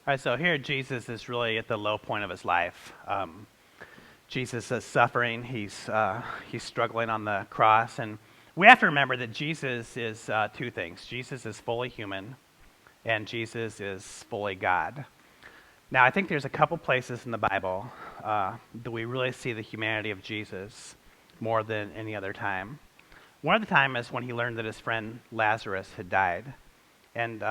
All right, so here Jesus is really at the low point of his life. Jesus is suffering. He's struggling on the cross, and we have to remember that Jesus is two things. Jesus is fully human, and Jesus is fully God. Now, I think there's a couple places in the Bible that we really see the humanity of Jesus more than any other time. One of the time is when he learned that his friend Lazarus had died, and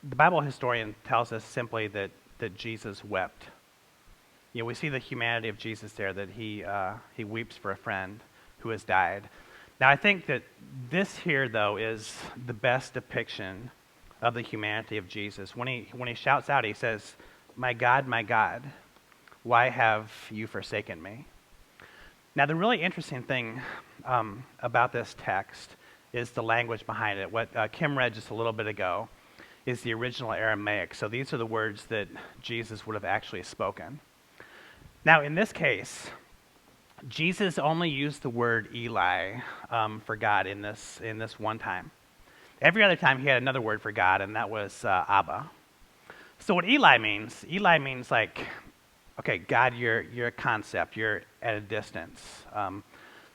the Bible historian tells us simply that Jesus wept. You know, we see the humanity of Jesus there, that he weeps for a friend who has died. Now, I think that this here, though, is the best depiction of the humanity of Jesus. When he shouts out, he says, my God, why have you forsaken me?" Now, the really interesting thing about this text is the language behind it. What Kim read just a little bit ago is the original Aramaic. So these are the words that Jesus would have actually spoken. Now, in this case, Jesus only used the word Eli for God in this one time. Every other time he had another word for God, and that was Abba. So what Eli means like, okay, God, you're a concept. You're at a distance.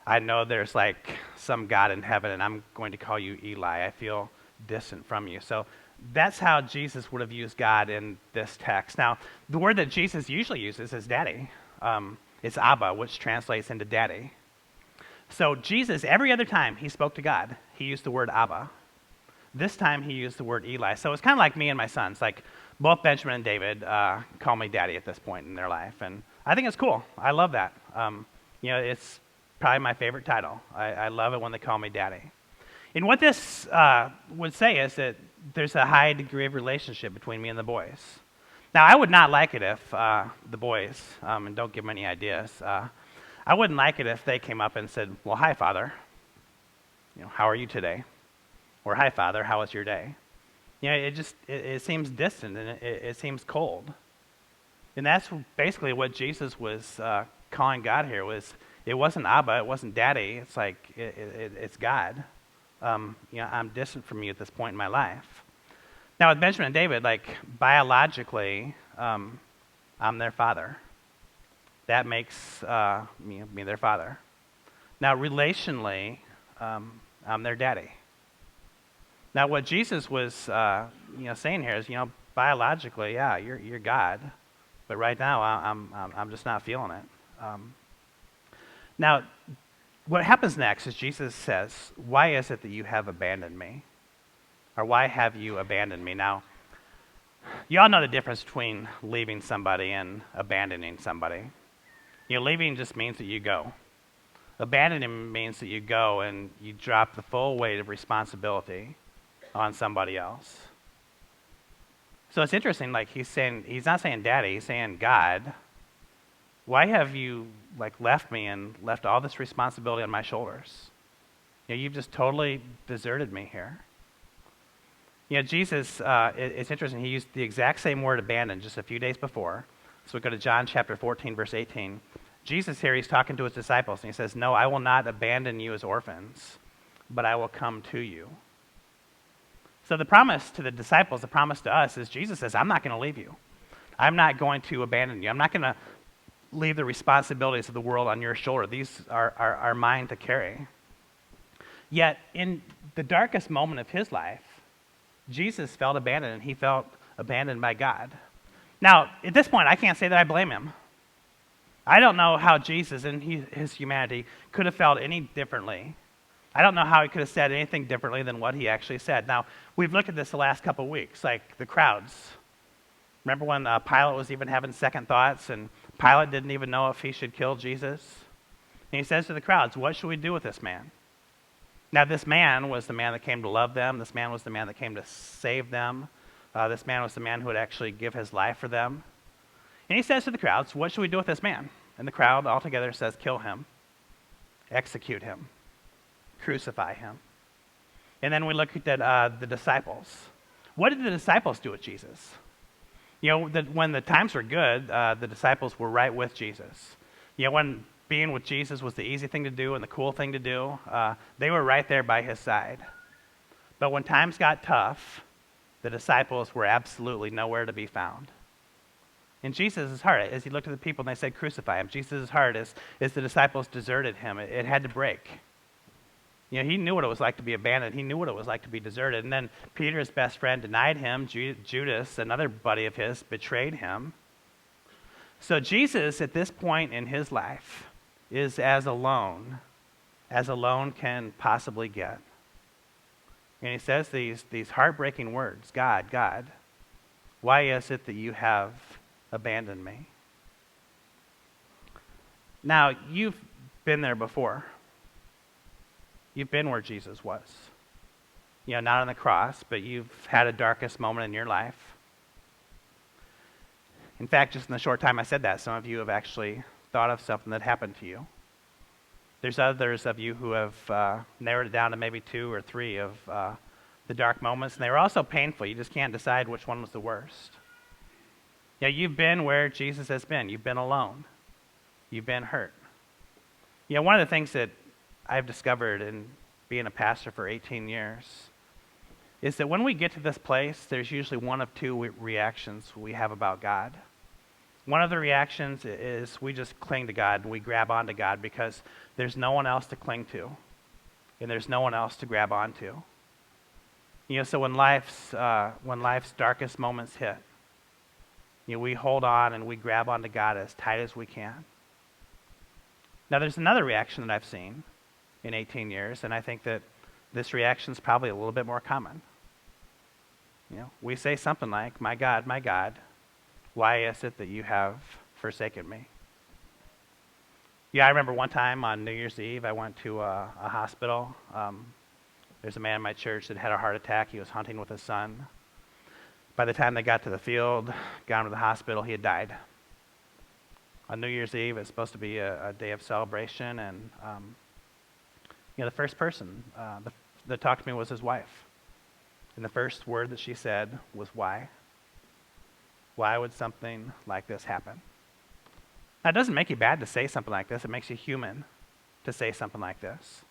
I know there's like some God in heaven, and I'm going to call you Eli. I feel distant from you. So that's how Jesus would have used God in this text. Now, the word that Jesus usually uses is daddy. It's Abba, which translates into daddy. So Jesus, every other time he spoke to God, he used the word Abba. This time he used the word Eli. So it's kind of like me and my sons. Like both Benjamin and David call me daddy at this point in their life. And I think it's cool. I love that. It's probably my favorite title. I love it when they call me daddy. And what this would say is that there's a high degree of relationship between me and the boys. Now, I would not like it if the boys, and don't give them any ideas, I wouldn't like it if they came up and said, "Well, hi, Father. How are you today?" Or, "Hi, Father, how was your day?" It seems distant and it seems cold. And that's basically what Jesus was calling God here. It wasn't Abba, it wasn't Daddy. It's like it's God. I'm distant from you at this point in my life. Now, with Benjamin and David, like biologically, I'm their father. That makes me their father. Now, relationally, I'm their daddy. Now, what Jesus was saying here is, biologically, yeah, you're God, but right now I'm just not feeling it. Now, what happens next is Jesus says, "Why is it that you have abandoned me?" Or, "Why have you abandoned me?" Now, you all know the difference between leaving somebody and abandoning somebody. Leaving just means that you go. Abandoning means that you go and you drop the full weight of responsibility on somebody else. So it's interesting, like he's not saying daddy, he's saying God. Why have you left me and left all this responsibility on my shoulders? You've just totally deserted me here. Jesus, it's interesting, he used the exact same word abandon just a few days before. So we go to John chapter 14, verse 18. Jesus here, he's talking to his disciples, and he says, "No, I will not abandon you as orphans, but I will come to you." So the promise to the disciples, the promise to us is Jesus says, "I'm not going to leave you. I'm not going to abandon you. I'm not going to leave the responsibilities of the world on your shoulder. These are mine to carry." Yet in the darkest moment of his life, Jesus felt abandoned, and he felt abandoned by God. Now, at this point, I can't say that I blame him. I don't know how Jesus in his humanity could have felt any differently. I don't know how he could have said anything differently than what he actually said. Now, we've looked at this the last couple of weeks, like the crowds. Remember when Pilate was even having second thoughts, and Pilate didn't even know if he should kill Jesus? And he says to the crowds, "What should we do with this man?" Now, this man was the man that came to love them. This man was the man that came to save them. This man was the man who would actually give his life for them. And he says to the crowds, "What should we do with this man?" And the crowd altogether says, "Kill him, execute him, crucify him." And then we look at the disciples. What did the disciples do with Jesus? When the times were good, the disciples were right with Jesus. When being with Jesus was the easy thing to do and the cool thing to do, they were right there by his side. But when times got tough, the disciples were absolutely nowhere to be found. In Jesus' heart, as he looked at the people and they said, crucify him, Jesus' heart, as the disciples deserted him, it had to break. He knew what it was like to be abandoned. He knew what it was like to be deserted. And then Peter's best friend denied him. Judas, another buddy of his, betrayed him. So Jesus, at this point in his life, is as alone can possibly get. And he says these heartbreaking words, God, God, why is it that you have abandoned me? Now, you've been there before. You've been where Jesus was. Not on the cross, but you've had a darkest moment in your life. In fact, just in the short time I said that, some of you have actually thought of something that happened to you. There's others of you who have narrowed it down to maybe 2 or 3 of the dark moments, and they were also painful. You just can't decide which one was the worst. You've been where Jesus has been. You've been alone. You've been hurt. One of the things that I've discovered in being a pastor for 18 years is that when we get to this place, there's usually one of 2 reactions we have about God. One of the reactions is we just cling to God and we grab onto God because there's no one else to cling to and there's no one else to grab onto. So when life's darkest moments hit, we hold on and we grab onto God as tight as we can. Now there's another reaction that I've seen in 18 years, and I think that this reaction is probably a little bit more common. We say something like, my God, why is it that you have forsaken me? I remember one time on New Year's Eve, I went to a hospital. There's a man in my church that had a heart attack. He was hunting with his son. By the time they got to the field, got him to the hospital, he had died. On New Year's Eve, it's supposed to be a day of celebration, and the first person that talked to me was his wife. And the first word that she said was, why? Why would something like this happen? Now, it doesn't make you bad to say something like this. It makes you human to say something like this.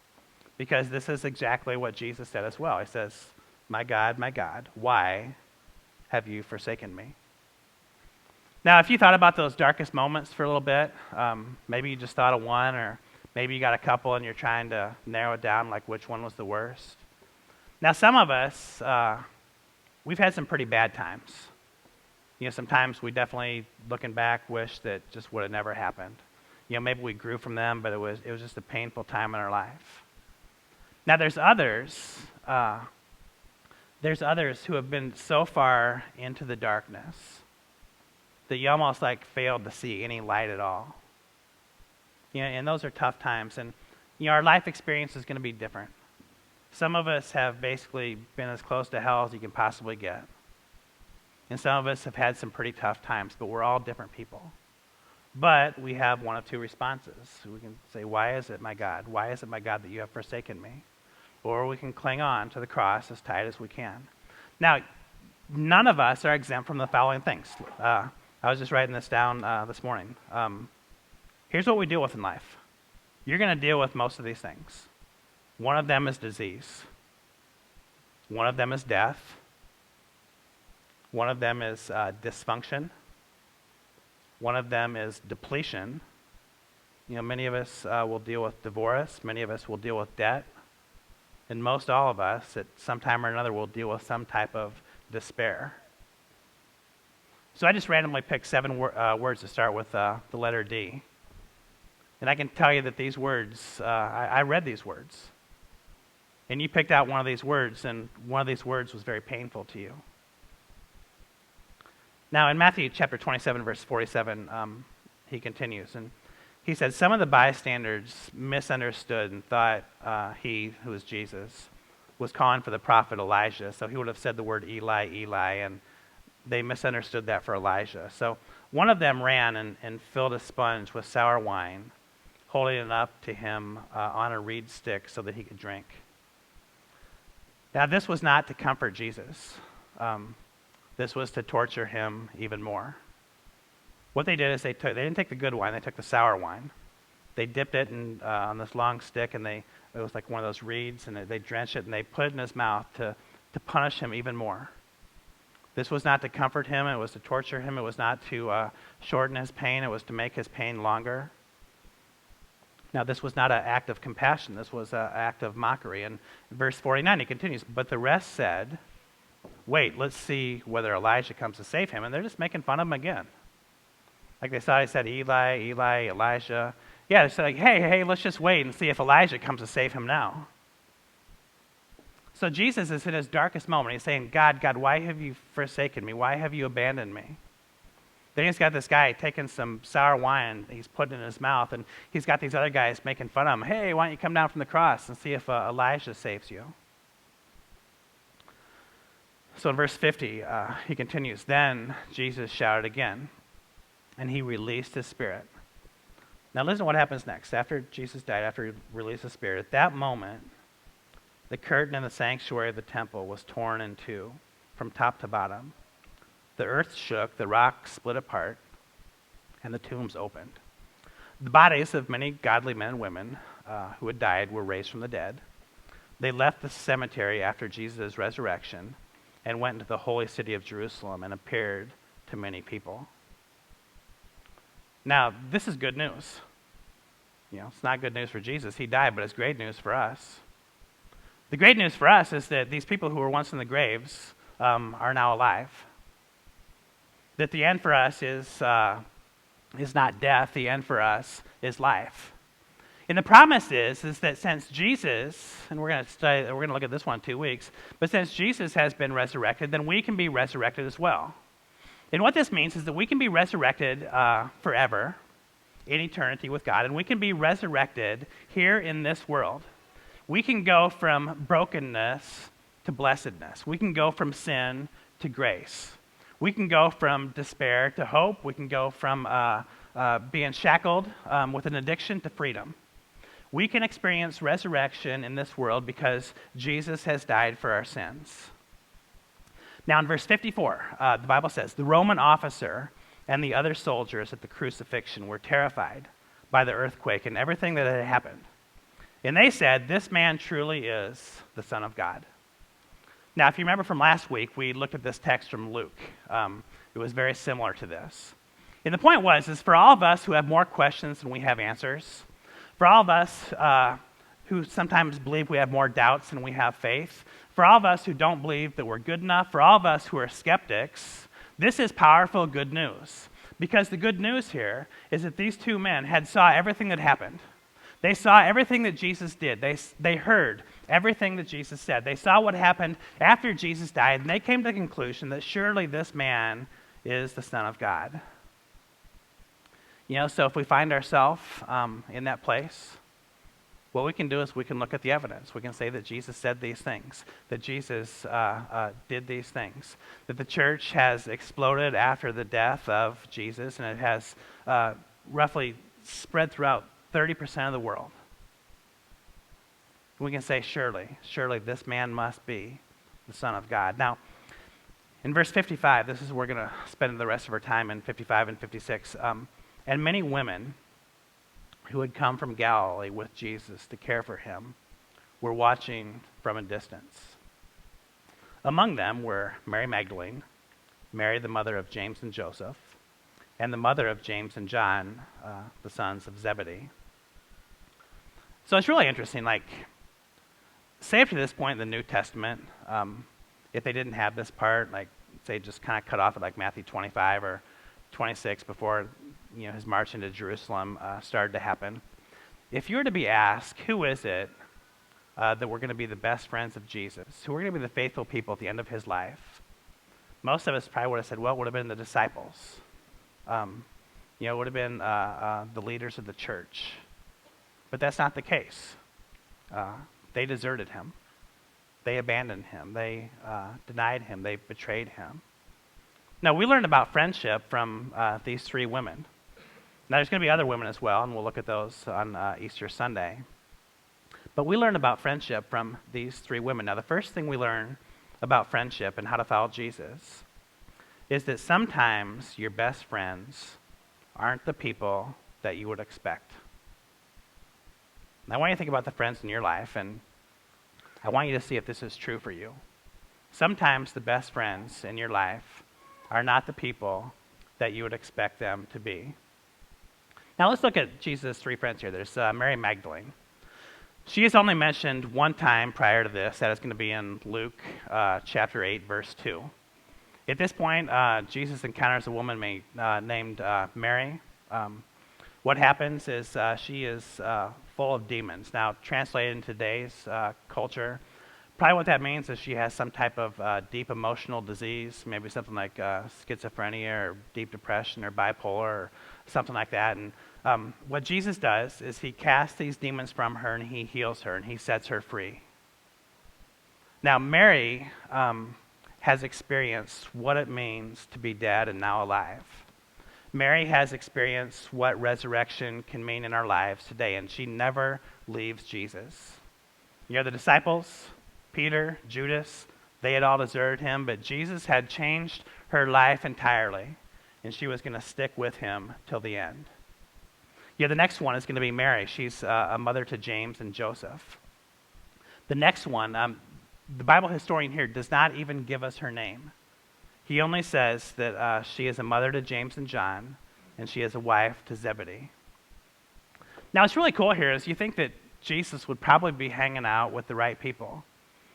Because this is exactly what Jesus said as well. He says, my God, why have you forsaken me? Now, if you thought about those darkest moments for a little bit, maybe you just thought of one, or maybe you got a couple and you're trying to narrow it down, like which one was the worst. Now, some of us, we've had some pretty bad times. Sometimes we definitely, looking back, wish that just would have never happened. Maybe we grew from them, but it was just a painful time in our life. Now, there's others who have been so far into the darkness that you almost failed to see any light at all. And those are tough times. And our life experience is going to be different. Some of us have basically been as close to hell as you can possibly get. And some of us have had some pretty tough times, but we're all different people. But we have one of 2 responses. We can say, why is it, my God? Why is it, my God, that you have forsaken me? Or we can cling on to the cross as tight as we can. Now, none of us are exempt from the following things. I was just writing this down this morning. Here's what we deal with in life. You're going to deal with most of these things. One of them is disease. One of them is death. One of them is dysfunction. One of them is depletion. Many of us will deal with divorce. Many of us will deal with debt. And most all of us, at some time or another, will deal with some type of despair. So I just randomly picked 7 words to start with the letter D. And I can tell you that these words, I read these words. And you picked out one of these words, and one of these words was very painful to you. Now, in Matthew chapter 27, verse 47, he continues, and he said, some of the bystanders misunderstood and thought he, who is Jesus, was calling for the prophet Elijah. So he would have said the word Eli, Eli, and they misunderstood that for Elijah. So one of them ran and filled a sponge with sour wine, holding it up to him on a reed stick so that he could drink. Now, this was not to comfort Jesus. This was to torture him even more. What they did is they didn't take the good wine, they took the sour wine. They dipped it on this long stick, and it was like one of those reeds, and they drenched it, and they put it in his mouth to punish him even more. This was not to comfort him. It was to torture him. It was not to shorten his pain. It was to make his pain longer. Now, this was not an act of compassion. This was an act of mockery. And in verse 49, he continues, but the rest said, wait, let's see whether Elijah comes to save him. And they're just making fun of him again. Like they saw, he said, Eli, Elijah. Yeah, they said, like, hey, let's just wait and see if Elijah comes to save him now. So Jesus is in his darkest moment. He's saying, God, why have you forsaken me? Why have you abandoned me? Then he's got this guy taking some sour wine he's putting in his mouth, and he's got these other guys making fun of him. Hey, why don't you come down from the cross and see if Elijah saves you? So in verse 50, he continues, then Jesus shouted again, and he released his spirit. Now listen to what happens next. After Jesus died, after he released his spirit, at that moment, the curtain in the sanctuary of the temple was torn in two from top to bottom. The earth shook, the rocks split apart, and the tombs opened. The bodies of many godly men and women who had died were raised from the dead. They left the cemetery after Jesus' resurrection and went into the holy city of Jerusalem and appeared to many people. Now, this is good news. It's not good news for Jesus. He died, but it's great news for us. The great news for us is that these people who were once in the graves are now alive. That the end for us is not death. The end for us is life. And the promise is that since Jesus, and we're going to look at this one in 2 weeks, but since Jesus has been resurrected, then we can be resurrected as well. And what this means is that we can be resurrected forever, in eternity with God, and we can be resurrected here in this world. We can go from brokenness to blessedness. We can go from sin to grace. We can go from despair to hope. We can go from being shackled with an addiction to freedom. We can experience resurrection in this world because Jesus has died for our sins. Now in verse 54, the Bible says, the Roman officer and the other soldiers at the crucifixion were terrified by the earthquake and everything that had happened. And they said, this man truly is the Son of God. Now, if you remember from last week, we looked at this text from Luke. It was very similar to this. And the point is for all of us who have more questions than we have answers, for all of us who sometimes believe we have more doubts than we have faith, for all of us who don't believe that we're good enough, for all of us who are skeptics, this is powerful good news. Because the good news here is that these two men had saw everything that happened. They saw everything that Jesus did. They heard everything that Jesus said. They saw what happened after Jesus died, and they came to the conclusion that surely this man is the Son of God. So if we find ourselves in that place, what we can do is we can look at the evidence. We can say that Jesus said these things, that Jesus did these things, that the church has exploded after the death of Jesus, and it has roughly spread throughout 30% of the world. We can say, surely this man must be the Son of God. Now, in verse 55, this is where we're going to spend the rest of our time in 55 and 56. And many women who had come from Galilee with Jesus to care for him were watching from a distance. Among them were Mary Magdalene, Mary the mother of James and Joseph, and the mother of James and John, the sons of Zebedee. So it's really interesting, say up to this point in the New Testament, if they didn't have this part, say just kind of cut off at Matthew 25 or 26 before his march into Jerusalem started to happen. If you were to be asked, who is it that were going to be the best friends of Jesus, who were going to be the faithful people at the end of his life, most of us probably would have said, well, it would have been the disciples. It would have been the leaders of the church. But that's not the case. They deserted him. They abandoned him. They denied him. They betrayed him. Now, we learned about friendship from these three women. Now, there's going to be other women as well, and we'll look at those on Easter Sunday. But we learned about friendship from these three women. Now, the first thing we learn about friendship and how to follow Jesus is that sometimes your best friends aren't the people that you would expect. Now, I want you to think about the friends in your life, and I want you to see if this is true for you. Sometimes the best friends in your life are not the people that you would expect them to be. Now let's look at Jesus' three friends here. There's Mary Magdalene. She is only mentioned one time prior to this. That is going to be in Luke chapter 8, verse 2. At this point, Jesus encounters a woman named Mary. What happens is she is full of demons. Now, translated in today's culture, probably what that means is she has some type of deep emotional disease, maybe something like schizophrenia or deep depression or bipolar or something like that. And what Jesus does is he casts these demons from her and he heals her and he sets her free. Now, Mary has experienced what it means to be dead and now alive. Mary has experienced what resurrection can mean in our lives today, and she never leaves Jesus. You know, the disciples, Peter, Judas, they had all deserted him, but Jesus had changed her life entirely, and she was going to stick with him till the end. Yeah, the next one is going to be Mary. She's a mother to James and Joseph. The next one, the Bible historian here does not even give us her name. He only says that she is a mother to James and John, and she is a wife to Zebedee. Now, what's really cool here is you think that Jesus would probably be hanging out with the right people,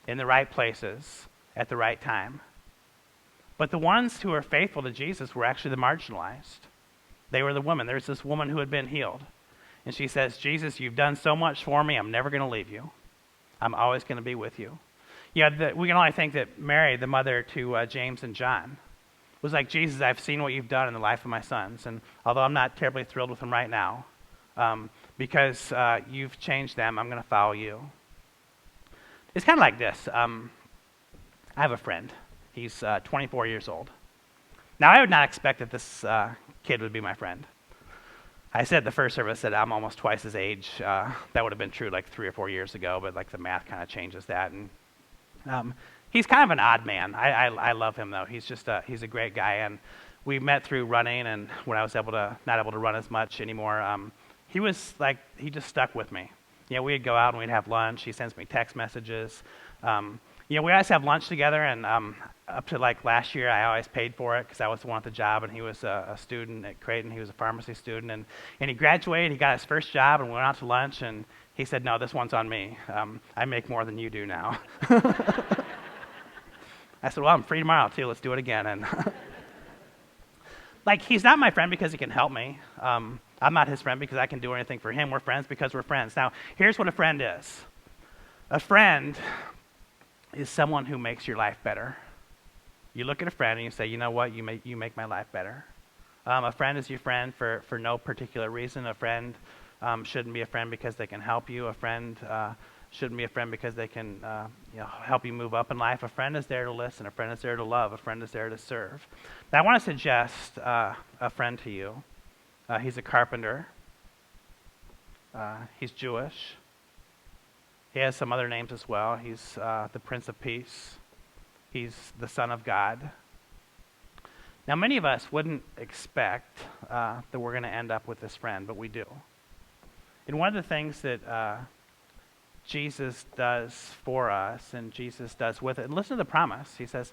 in the right places, at the right time. But the ones who are faithful to Jesus were actually the marginalized. They were the women. There's this woman who had been healed. And she says, Jesus, you've done so much for me, I'm never going to leave you. I'm always going to be with you. Yeah, we can only think that Mary, the mother to James and John, was like, Jesus, I've seen what you've done in the life of my sons. And although I'm not terribly thrilled with them right now, because you've changed them, I'm going to follow you. It's kind of like this. I have a friend. He's 24 years old. Now, I would not expect that this kid would be my friend. I said at the first service that I'm almost twice his age. That would have been true like 3 or 4 years ago, but like the math kind of changes that. And he's kind of an odd man. I love him though. He's a great guy, and we met through running. And when I was not able to run as much anymore, he just stuck with me. You know, we'd go out and we'd have lunch. He sends me text messages. You know, we always have lunch together, and up to like last year, I always paid for it because I was the one at the job, and he was a student at Creighton. He was a pharmacy student, and he graduated. He got his first job, and we went out to lunch, and he said, no, this one's on me. I make more than you do now. I said, well, I'm free tomorrow, too. Let's do it again. And like, he's not my friend because he can help me. I'm not his friend because I can do anything for him. We're friends because we're friends. Now, here's what a friend is. A friend is someone who makes your life better. You look at a friend and you say, you know what, you make my life better. A friend is your friend for no particular reason. A friend shouldn't be a friend because they can help you. A friend shouldn't be a friend because they can help you move up in life. A friend is there to listen. A friend is there to love. A friend is there to serve. Now, I want to suggest a friend to you. He's a carpenter. He's Jewish. He has some other names as well. He's the Prince of Peace. He's the Son of God. Now, many of us wouldn't expect that we're going to end up with this friend, but we do. And one of the things that Jesus does for us and Jesus does with it, and listen to the promise. He says,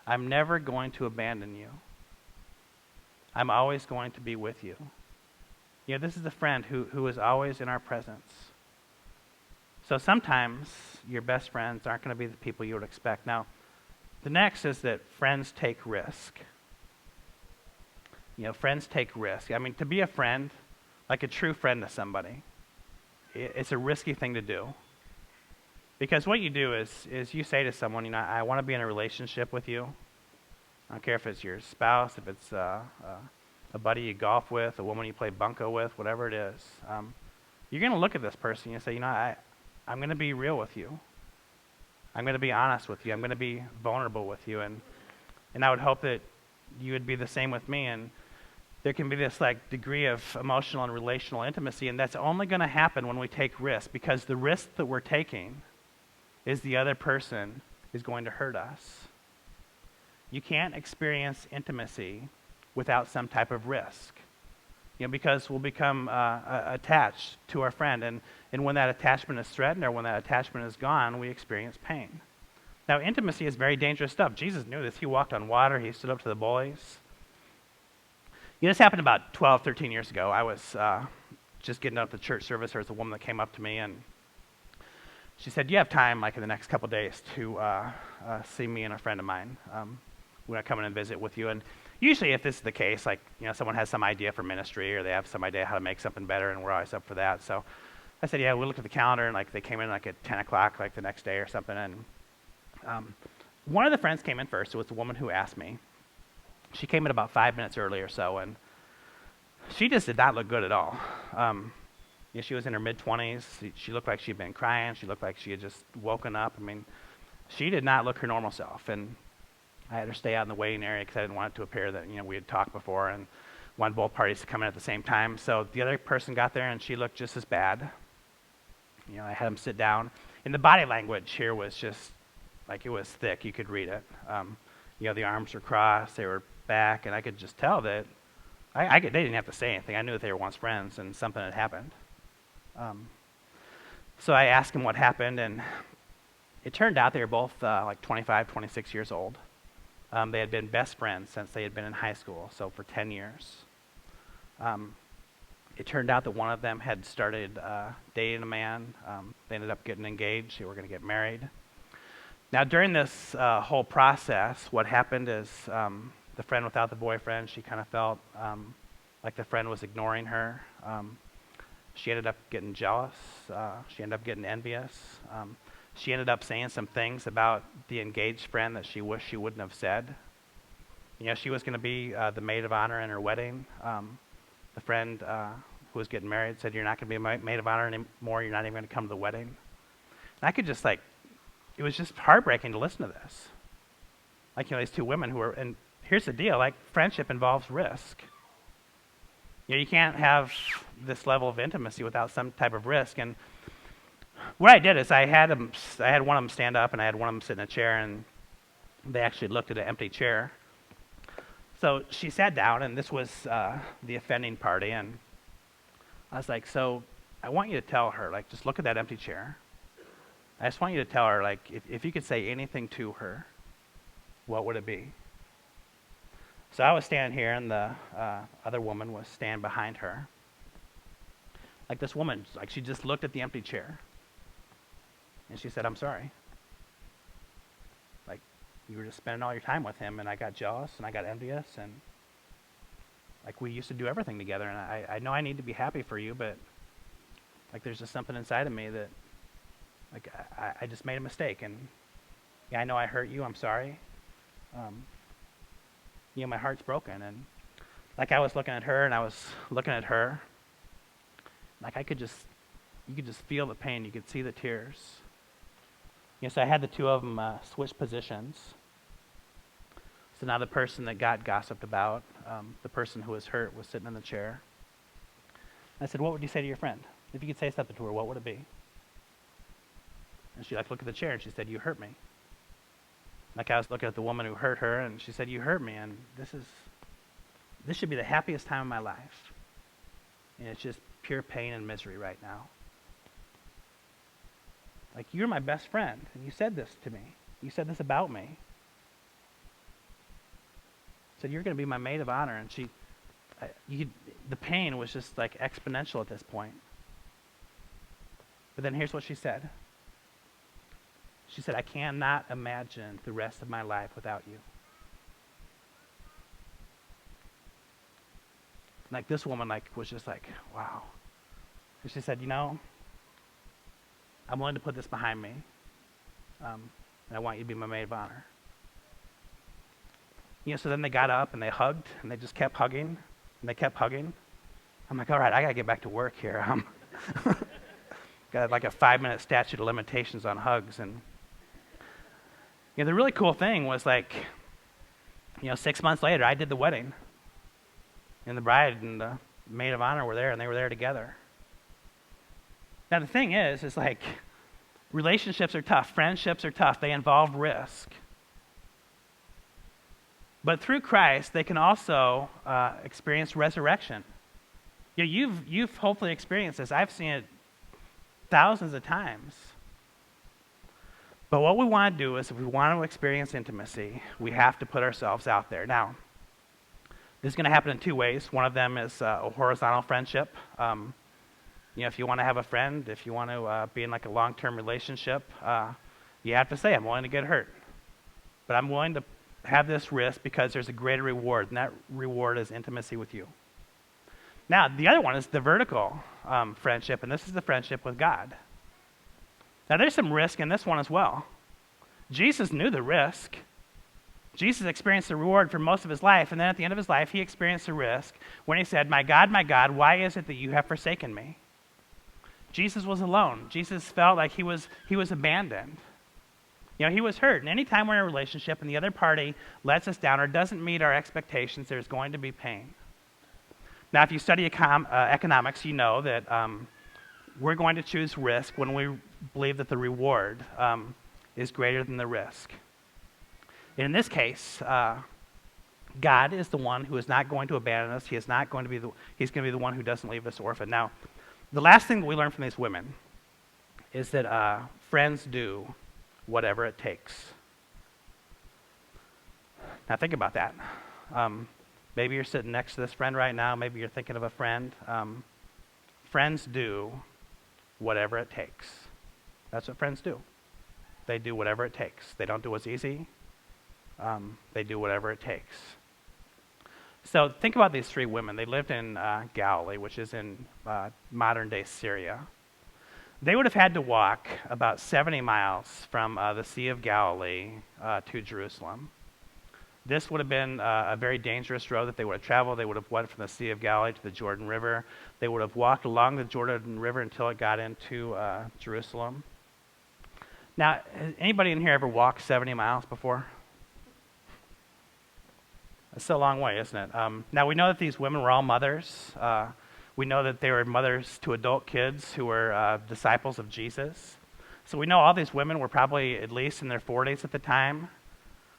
I'm never going to abandon you. I'm always going to be with you. You know, this is a friend who is always in our presence. So sometimes your best friends aren't going to be the people you would expect. Now, the next is that friends take risk. You know, friends take risk. I mean, to be a friend, like a true friend to somebody, it's a risky thing to do. Because what you do is you say to someone, you know, I want to be in a relationship with you. I don't care if it's your spouse, if it's a buddy you golf with, a woman you play bunco with, whatever it is. You're going to look at this person and you say, you know, I'm going to be real with you. I'm going to be honest with you. I'm going to be vulnerable with you. And I would hope that you would be the same with me. And there can be this like degree of emotional and relational intimacy, and that's only going to happen when we take risks, because the risk that we're taking is the other person is going to hurt us. You can't experience intimacy without some type of risk. You know, because we'll become attached to our friend, and when that attachment is threatened or when that attachment is gone, we experience pain. Now, intimacy is very dangerous stuff. Jesus knew this. He walked on water. He stood up to the bullies. This happened about 12, 13 years ago. I was just getting up to church service. There was a woman that came up to me, and she said, "Do you have time, like in the next couple of days, to see me and a friend of mine? We want to come in and visit with you." And usually, if this is the case, like someone has some idea for ministry, or they have some idea how to make something better, and we're always up for that. So I said, "Yeah." We looked at the calendar, and like they came in like at 10 o'clock, like the next day or something. And one of the friends came in first. It was the woman who asked me. She came in about 5 minutes early or so, and she just did not look good at all. She was in her mid-20s. She looked like she'd been crying. She looked like she had just woken up. I mean, she did not look her normal self. And I had her stay out in the waiting area because I didn't want it to appear that we had talked before and wanted both parties to come in at the same time. So the other person got there, and she looked just as bad. I had them sit down. And the body language here was just like it was thick. You could read it. The arms were crossed. They were back, and I could just tell that they didn't have to say anything. I knew that they were once friends, and something had happened. So I asked him what happened, and it turned out they were both like 25, 26 years old. They had been best friends since they had been in high school, so for 10 years. It turned out that one of them had started dating a man. They ended up getting engaged. They were going to get married. Now, during this whole process, what happened is the friend without the boyfriend, she kind of felt like the friend was ignoring her. She ended up getting jealous. She ended up getting envious. She ended up saying some things about the engaged friend that she wished she wouldn't have said. She was going to be the maid of honor in her wedding. The friend who was getting married said, "You're not going to be a maid of honor anymore. You're not even going to come to the wedding." And I could just it was just heartbreaking to listen to this. These two women who were, and here's the deal, friendship involves risk. You can't have this level of intimacy without some type of risk. And what I did is I had one of them stand up, and I had one of them sit in a chair, and they actually looked at an empty chair. So she sat down, and this was the offending party, and I was like, "So I want you to tell her, just look at that empty chair. I just want you to tell her, if you could say anything to her, what would it be?" So I was standing here, and the other woman was standing behind her. This woman, she just looked at the empty chair, and she said, "I'm sorry. You were just spending all your time with him, and I got jealous, and I got envious, and we used to do everything together, and I know I need to be happy for you, but there's just something inside of me that I just made a mistake, and I know I hurt you. I'm sorry. My heart's broken." And I was looking at her, and I was looking at her, you could just feel the pain. You could see the tears. So I had the two of them switch positions. So now the person that got gossiped about, the person who was hurt, was sitting in the chair. I said, "What would you say to your friend? If you could say something to her, what would it be?" And she looked at the chair, and she said, "You hurt me." I was looking at the woman who hurt her, and she said, "You hurt me, and this should be the happiest time of my life. And it's just pure pain and misery right now. You're my best friend, and you said this to me. You said this about me. Said you're going to be my maid of honor." And the pain was just exponential at this point. But then here's what she said. She said, "I cannot imagine the rest of my life without you." This woman was just wow. And she said, "I'm willing to put this behind me, and I want you to be my maid of honor." So then they got up, and they hugged, and they just kept hugging, and they kept hugging. I'm all right, I got to get back to work here. Got a 5-minute statute of limitations on hugs. And the really cool thing was 6 months later, I did the wedding, and the bride and the maid of honor were there, and they were there together. Now the thing is relationships are tough, friendships are tough, they involve risk. But through Christ, they can also experience resurrection. You've hopefully experienced this. I've seen it thousands of times. But what we want to do is if we want to experience intimacy, we have to put ourselves out there. Now, this is going to happen in two ways. One of them is a horizontal friendship. If you want to have a friend, if you want to be in like a long-term relationship, you have to say, I'm willing to get hurt. But I'm willing to have this risk because there's a greater reward, and that reward is intimacy with you. Now, the other one is the vertical friendship, and this is the friendship with God. Now, there's some risk in this one as well. Jesus knew the risk. Jesus experienced the reward for most of his life, and then at the end of his life, he experienced the risk when he said, my God, why is it that you have forsaken me? Jesus was alone. Jesus felt like he was abandoned. He was hurt. And anytime we're in a relationship and the other party lets us down or doesn't meet our expectations, there's going to be pain. Now, if you study economics, you know that we're going to choose risk when we believe that the reward is greater than the risk. And in this case, God is the one who is not going to abandon us. He's going to be the one who doesn't leave us orphan. Now, the last thing that we learn from these women is that friends do whatever it takes. Now, think about that. Maybe you're sitting next to this friend right now. Maybe you're thinking of a friend. Friends do whatever it takes. That's what friends do. They do whatever it takes. They don't do what's easy. They do whatever it takes. So think about these three women. They lived in Galilee, which is in modern-day Syria. They would have had to walk about 70 miles from the Sea of Galilee to Jerusalem. This would have been a very dangerous road that they would have traveled. They would have went from the Sea of Galilee to the Jordan River. They would have walked along the Jordan River until it got into Jerusalem. Now, has anybody in here ever walked 70 miles before? It's a long way, isn't it? Now, we know that these women were all mothers. We know that they were mothers to adult kids who were disciples of Jesus. So we know all these women were probably at least in their 40s at the time.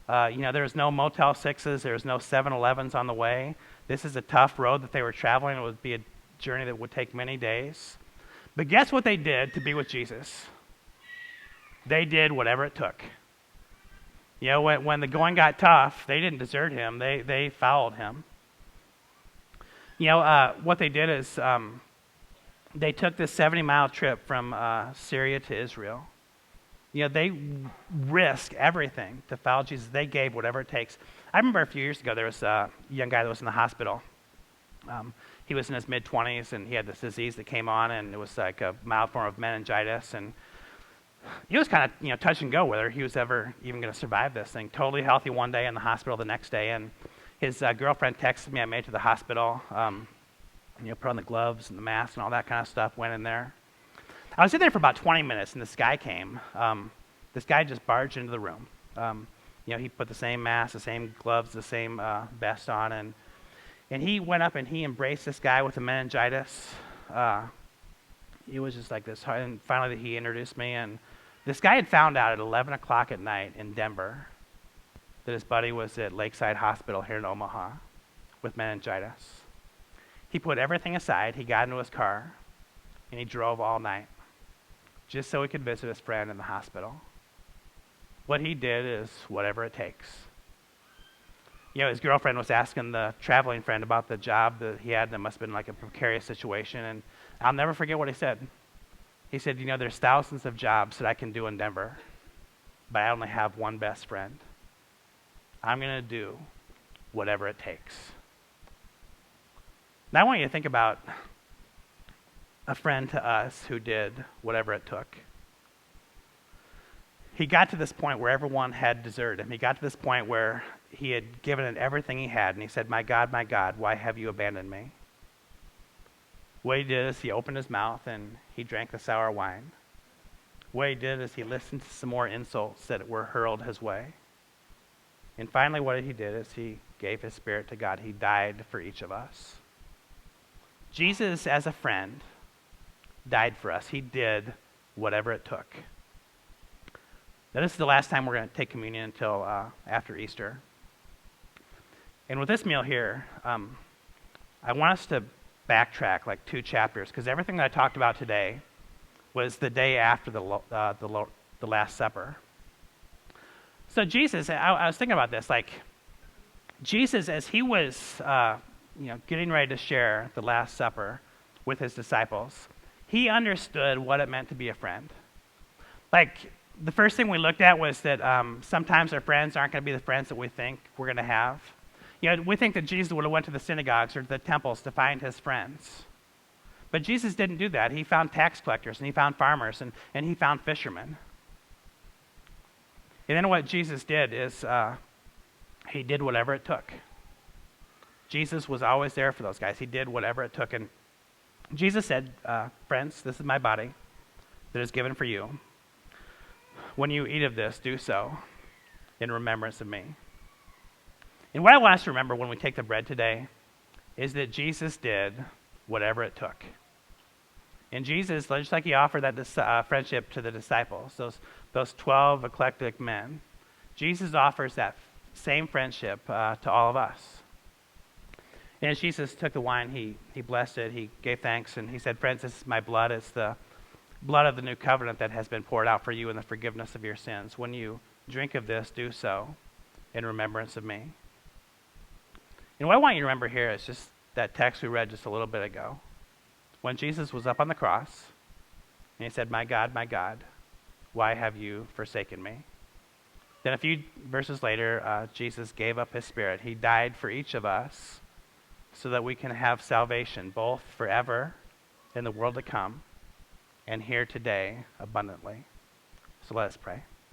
There was no Motel 6s. There was no 7-Elevens on the way. This is a tough road that they were traveling. It would be a journey that would take many days. But guess what they did to be with Jesus? They did whatever it took. When the going got tough, they didn't desert him. They followed him. What they did is they took this 70-mile trip from Syria to Israel. They risked everything to follow Jesus. They gave whatever it takes. I remember a few years ago, there was a young guy that was in the hospital. He was in his mid-20s, and he had this disease that came on, and it was like a mild form of meningitis, and he was kind of touch and go whether he was ever even going to survive this thing. Totally healthy one day, in the hospital the next day, and his girlfriend texted me. I made it to the hospital, put on the gloves and the mask and all that kind of stuff, went in there. I was in there for about 20 minutes, and this guy came. This guy just barged into the room. He put the same mask, the same gloves, the same vest on, and he went up and he embraced this guy with the meningitis. It was just like this. And finally, he introduced me, and this guy had found out at 11 o'clock at night in Denver that his buddy was at Lakeside Hospital here in Omaha with meningitis. He put everything aside. He got into his car, and he drove all night just so he could visit his friend in the hospital. What he did is whatever it takes. His girlfriend was asking the traveling friend about the job that he had. That must have been like a precarious situation, and I'll never forget what he said. He said, there's thousands of jobs that I can do in Denver, but I only have one best friend. I'm going to do whatever it takes. Now I want you to think about a friend to us who did whatever it took. He got to this point where everyone had deserted him. He got to this point where he had given it everything he had, and he said, my God, why have you abandoned me? What he did is he opened his mouth and he drank the sour wine. What he did is he listened to some more insults that were hurled his way. And finally what he did is he gave his spirit to God. He died for each of us. Jesus, as a friend, died for us. He did whatever it took. Now, this is the last time we're going to take communion until after Easter. And with this meal here, I want us to backtrack like 2 chapters, because everything that I talked about today was the day after the Last Supper. So Jesus, I was thinking about this, like Jesus, as he was, getting ready to share the Last Supper with his disciples, he understood what it meant to be a friend. Like, the first thing we looked at was that sometimes our friends aren't going to be the friends that we think we're going to have. We think that Jesus would have went to the synagogues or the temples to find his friends. But Jesus didn't do that. He found tax collectors, and he found farmers, and he found fishermen. And then what Jesus did is he did whatever it took. Jesus was always there for those guys. He did whatever it took. And Jesus said, friends, this is my body that is given for you. When you eat of this, do so in remembrance of me. And what I want us to remember when we take the bread today is that Jesus did whatever it took. And Jesus, just like he offered that friendship to the disciples, those 12 eclectic men, Jesus offers that same friendship to all of us. And as Jesus took the wine, he blessed it, he gave thanks, and he said, friends, this is my blood. It's the blood of the new covenant that has been poured out for you in the forgiveness of your sins. When you drink of this, do so in remembrance of me. And what I want you to remember here is just that text we read just a little bit ago. When Jesus was up on the cross, and he said, my God, why have you forsaken me? Then a few verses later, Jesus gave up his spirit. He died for each of us so that we can have salvation, both forever in the world to come and here today abundantly. So let us pray.